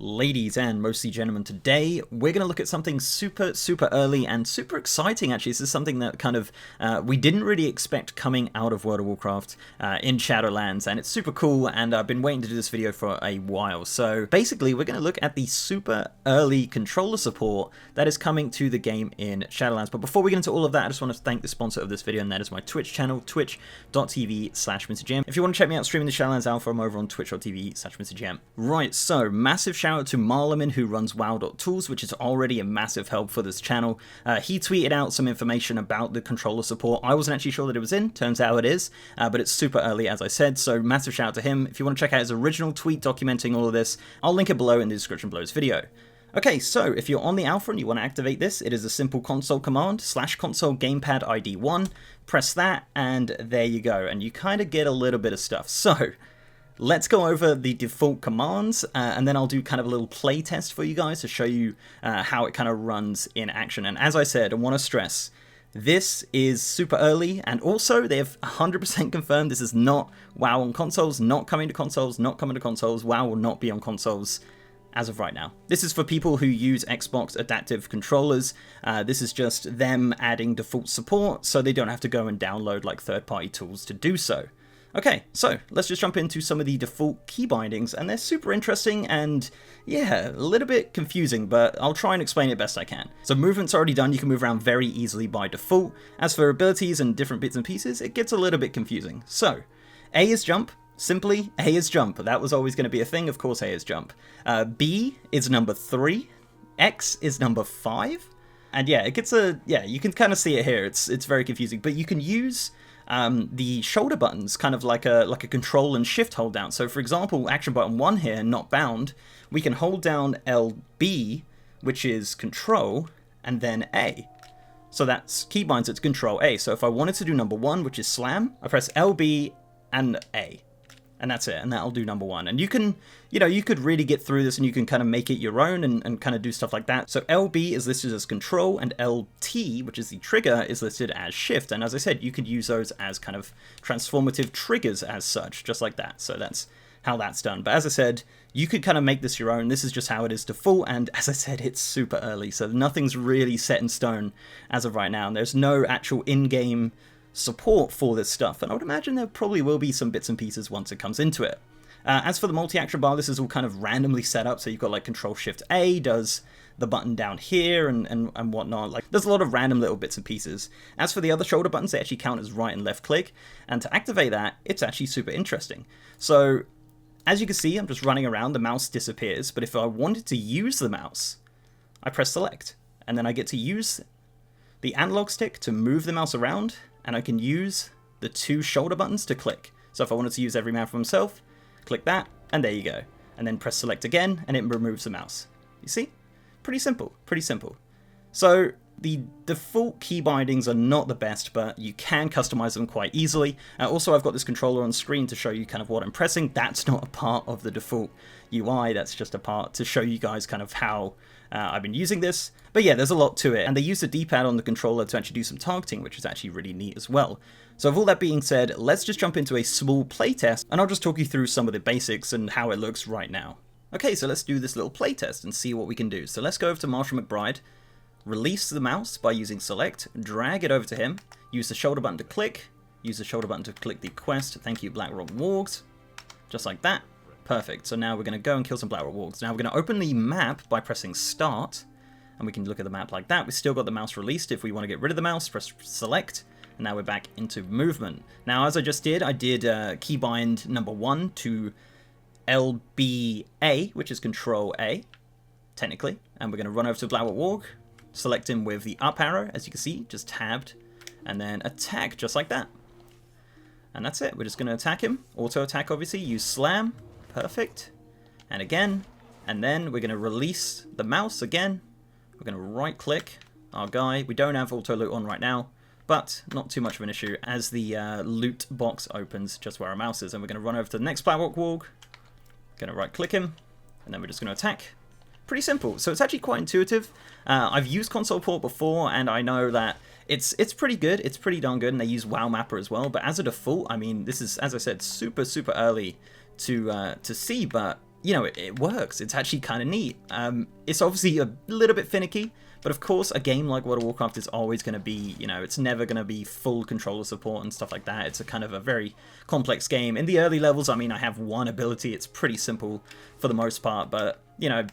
Ladies and mostly gentlemen, today we're going to look at something super early and super exciting. Actually, this is something that kind of we didn't really expect coming out of World of Warcraft in Shadowlands, and it's super cool, and I've been waiting to do this video for a while. So basically we're going to look at the super early controller support that is coming to the game in Shadowlands. But before we get into all of that, I just want to thank the sponsor of this video, and that is my Twitch channel, twitch.tv/MrGM. If you want to check me out streaming the Shadowlands Alpha, I'm over on twitch.tv/MrGM. Right, so massive shout out to Marlaman, who runs wow.tools, which is already a massive help for this channel. He tweeted out some information about the controller support. I wasn't actually sure that it was in, turns out it is, but it's super early, as I said, so massive shout out to him. If you want to check out his original tweet documenting all of this, I'll link it below in the description below this video. Okay, so if you're on the alpha and you want to activate this, it is a simple console command, /console gamepad ID 1, press that, and there you go, and you kind of get a little bit of stuff. So let's go over the default commands, and then I'll do kind of a little play test for you guys to show you how it kind of runs in action. And as I said, I want to stress, this is super early, and also they have 100% confirmed this is not WoW on consoles, not coming to consoles, not coming to consoles. WoW will not be on consoles as of right now. This is for people who use Xbox adaptive controllers. This is just them adding default support, so they don't have to go and download like third-party tools to do so. Okay, so let's just jump into some of the default key bindings, and they're super interesting and, yeah, a little bit confusing, but I'll try and explain it best I can. So movement's already done, you can move around very easily by default. As for abilities and different bits and pieces, it gets a little bit confusing. So, A is jump. Simply, A is jump. That was always going to be a thing, of course A is jump. B is number 3. X is number 5. And yeah, it gets you can kind of see it here. It's very confusing, but you can use the shoulder buttons kind of like a control and shift hold down. So for example, action button 1 here, not bound, we can hold down LB, which is control, and then A. So that's keybinds, it's control A. So if I wanted to do number 1, which is slam, I press LB and A. And that's it, and that'll do number 1. And you can, you could really get through this and you can kind of make it your own and kind of do stuff like that. So LB is listed as control, and LT, which is the trigger, is listed as shift. And as I said, you could use those as kind of transformative triggers as such, just like that. So that's how that's done. But as I said, you could kind of make this your own. This is just how it is default, and as I said, it's super early, so nothing's really set in stone as of right now. And there's no actual in-game support for this stuff, and I would imagine there probably will be some bits and pieces once it comes into it. As for the multi-action bar, this is all kind of randomly set up, so you've got like Control-Shift-A does the button down here and whatnot. Like, there's a lot of random little bits and pieces. As for the other shoulder buttons, they actually count as right and left click, and to activate that, it's actually super interesting. So, as you can see, I'm just running around, the mouse disappears, but if I wanted to use the mouse, I press select, and then I get to use the analog stick to move the mouse around, and I can use the 2 shoulder buttons to click. So if I wanted to use every man for himself, click that, and there you go. And then press select again, and it removes the mouse. You see? Pretty simple, pretty simple. So the default key bindings are not the best, but you can customize them quite easily. Also, I've got this controller on screen to show you kind of what I'm pressing. That's not a part of the default UI, that's just a part to show you guys kind of how I've been using this. But yeah, there's a lot to it, and they use the D-pad on the controller to actually do some targeting, which is actually really neat as well. So with all that being said, let's just jump into a small playtest, and I'll just talk you through some of the basics and how it looks right now. Okay, so let's do this little playtest and see what we can do. So let's go over to Marshall McBride, release the mouse by using select, drag it over to him, use the shoulder button to click, use the shoulder button to click the quest, thank you Blackrock Wargs, just like that. Perfect, so now we're going to go and kill some Blackrock Wargs. Now we're going to open the map by pressing start, and we can look at the map like that. We've still got the mouse released. If we want to get rid of the mouse, press select, and now we're back into movement. Now, as I just did, I did keybind number 1 to LBA, which is Control A, technically, and we're going to run over to Blackrock Warg, select him with the up arrow, as you can see, just tabbed, and then attack, just like that. And that's it. We're just going to attack him. Auto attack, obviously. Use slam. Perfect. And again, and then we're going to release the mouse again. We're going to right click our guy. We don't have auto loot on right now, but not too much of an issue as the loot box opens just where our mouse is. And we're going to run over to the next Blackrock Warg. Going to right click him, and then we're just going to attack. Pretty simple. So it's actually quite intuitive. I've used console port before, and I know that it's pretty good. It's pretty darn good, and they use WoW Mapper as well. But as a default, I mean, this is, as I said, super early to see, but you know, it works. It's actually kind of neat. It's obviously a little bit finicky, but of course, a game like World of Warcraft is always going to be, you know, it's never going to be full controller support and stuff like that. It's a kind of a very complex game. In the early levels, I mean, I have one ability. It's pretty simple for the most part, but, you know,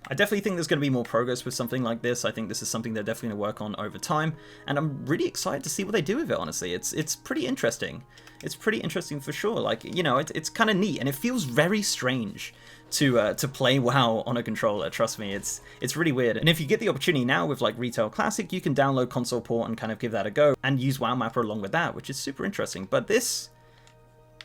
I definitely think there's going to be more progress with something like this. I think this is something they're definitely going to work on over time, and I'm really excited to see what they do with it, honestly. It's pretty interesting. It's pretty interesting for sure. Like, you know, it's kind of neat, and it feels very strange to play WoW on a controller. Trust me, it's really weird. And if you get the opportunity now with like Retail Classic, you can download console port and kind of give that a go and use WoW Mapper along with that, which is super interesting. But this,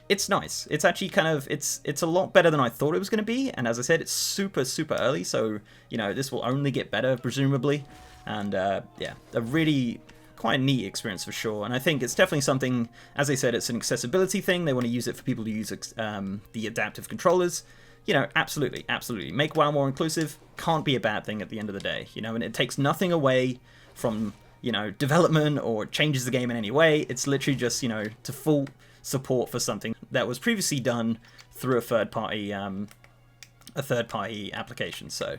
it's nice. It's actually kind of, it's a lot better than I thought it was going to be. And as I said, it's super early, so you know, this will only get better presumably. And yeah, a really quite a neat experience for sure. And I think it's definitely something, as I said, it's an accessibility thing. They want to use it for people to use the adaptive controllers. You know, absolutely. Make WoW more inclusive can't be a bad thing at the end of the day, you know, and it takes nothing away from, you know, development or changes the game in any way. It's literally just, you know, to full support for something that was previously done through a third-party application. So,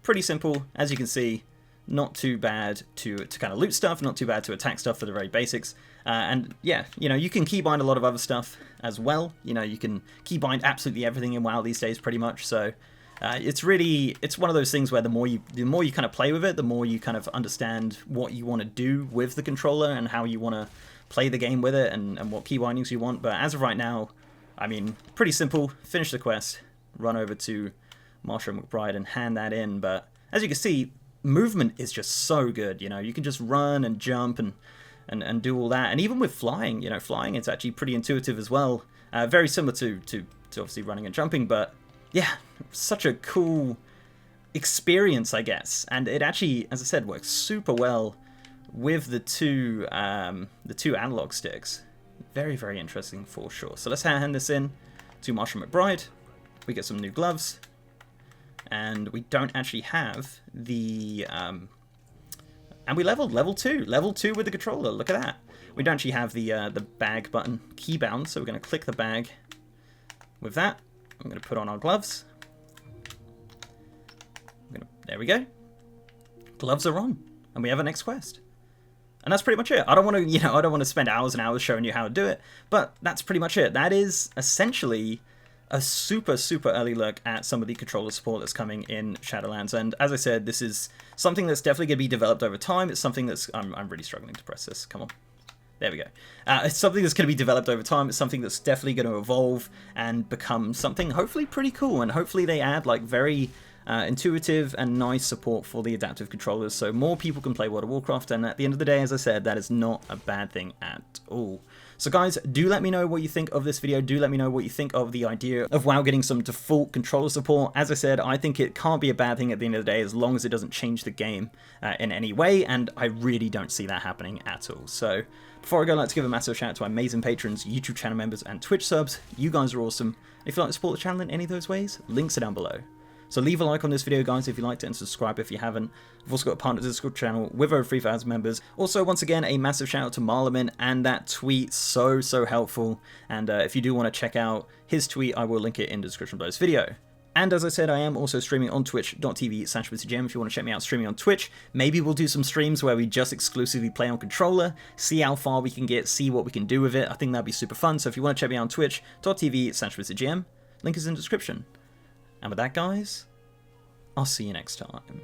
pretty simple, as you can see. Not too bad to kind of loot stuff, not too bad to attack stuff for the very basics. And yeah, you know, you can keybind a lot of other stuff as well. You know, you can keybind absolutely everything in WoW these days pretty much. So it's one of those things where the more you kind of play with it, the more you kind of understand what you want to do with the controller and how you want to play the game with it and what key bindings you want. But as of right now, I mean, pretty simple. Finish the quest, run over to Marshall McBride and hand that in. But as you can see, movement is just so good. You know, you can just run and jump and do all that. And even with flying, you know, flying, it's actually pretty intuitive as well. Very similar to obviously running and jumping, but yeah, such a cool experience, I guess. And it actually, as I said, works super well with the two analog sticks. Very interesting for sure. So let's hand this in to Marshall McBride. We get some new gloves. And we don't actually have the... and we leveled level 2 with the controller. Look at that. We don't actually have the bag button keybound, so we're going to click the bag with that. I'm going to put on our gloves. There we go. Gloves are on, and we have a next quest. And that's pretty much it. I don't want to, you know, I don't want to spend hours and hours showing you how to do it, but that's pretty much it. That is essentially a super early look at some of the controller support that's coming in Shadowlands. And as I said, this is something that's definitely going to be developed over time. It's something that's... I'm really struggling to press this. Come on. There we go. It's something that's going to be developed over time. It's something that's definitely going to evolve and become something hopefully pretty cool. And hopefully they add like very intuitive and nice support for the adaptive controllers, so more people can play World of Warcraft. And at the end of the day, as I said, that is not a bad thing at all. So guys, do let me know what you think of this video. Do let me know what you think of the idea of WoW getting some default controller support. As I said, I think it can't be a bad thing at the end of the day, as long as it doesn't change the game in any way, and I really don't see that happening at all. So before I go, I'd like to give a massive shout out to my amazing patrons, YouTube channel members, and Twitch subs. You guys are awesome. If you'd like to support the channel in any of those ways, links are down below. So leave a like on this video, guys, if you liked it, and subscribe if you haven't. I've also got a partner Discord channel with over 3,000 members. Also, once again, a massive shout out to Marlamin and that tweet, so helpful. And if you do want to check out his tweet, I will link it in the description below this video. And as I said, I am also streaming on twitch.tv/MrGem if you want to check me out streaming on Twitch. Maybe we'll do some streams where we just exclusively play on controller, see how far we can get, see what we can do with it. I think that'd be super fun. So if you want to check me out on twitch.tv/MrGem, link is in the description. And with that, guys, I'll see you next time.